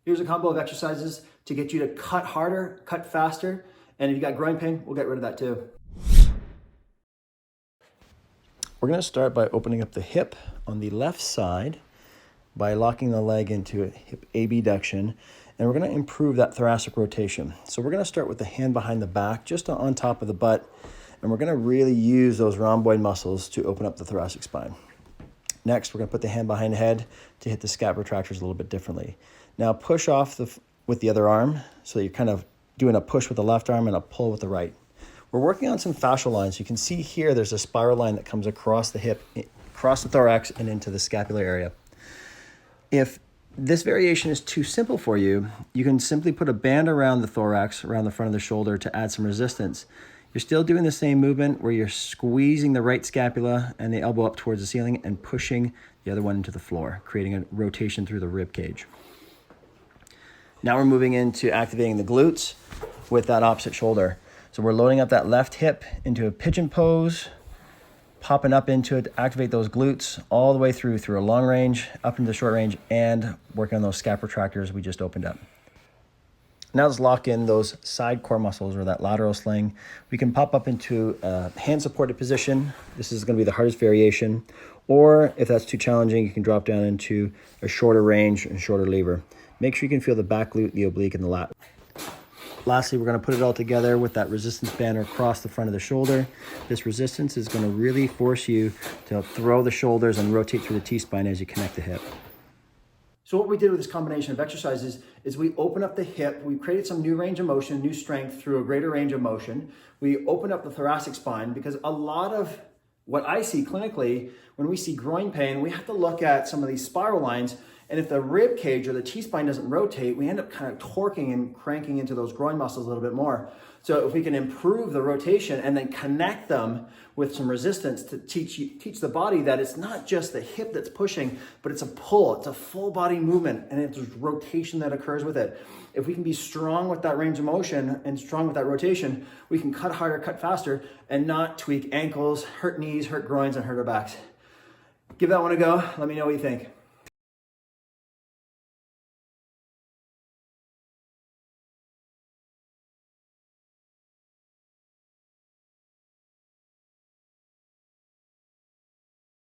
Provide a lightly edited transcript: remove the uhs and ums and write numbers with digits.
Here's a combo of exercises to get you to cut harder, cut faster. And if you got groin pain, we'll get rid of that too. We're going to start by opening up the hip on the left side by locking the leg into a hip abduction, and we're going to improve that thoracic rotation. So we're going to start with the hand behind the back, just on top of the butt, and we're going to really use those rhomboid muscles to open up the thoracic spine. Next, we're going to put the hand behind the head to hit the scap retractors a little bit differently. Now push off with the other arm, so you're kind of doing a push with the left arm and a pull with the right. We're working on some fascial lines. You can see here there's a spiral line that comes across the hip, across the thorax, and into the scapular area. If this variation is too simple for you, you can simply put a band around the thorax, around the front of the shoulder to add some resistance. You're still doing the same movement where you're squeezing the right scapula and the elbow up towards the ceiling and pushing the other one into the floor, creating a rotation through the rib cage. Now we're moving into activating the glutes with that opposite shoulder. So we're loading up that left hip into a pigeon pose, popping up into it, activate those glutes all the way through a long range, up into the short range, and working on those scap retractors we just opened up. Now let's lock in those side core muscles or that lateral sling. We can pop up into a hand supported position. This is going to be the hardest variation. Or if that's too challenging, you can drop down into a shorter range and shorter lever. Make sure you can feel the back glute, the oblique, and the lat. Lastly, we're going to put it all together with that resistance banner across the front of the shoulder. This resistance is going to really force you to throw the shoulders and rotate through the T-spine as you connect the hip. So what we did with this combination of exercises is we open up the hip, we created some new range of motion, new strength through a greater range of motion. We open up the thoracic spine because a lot of what I see clinically, when we see groin pain, we have to look at some of these spiral lines. And if the rib cage or the T-spine doesn't rotate, we end up kind of torquing and cranking into those groin muscles a little bit more. So if we can improve the rotation and then connect them with some resistance to teach the body that it's not just the hip that's pushing, but it's a pull, it's a full body movement, and it's rotation that occurs with it. If we can be strong with that range of motion and strong with that rotation, we can cut harder, cut faster, and not tweak ankles, hurt knees, hurt groins, and hurt our backs. Give that one a go. Let me know what you think.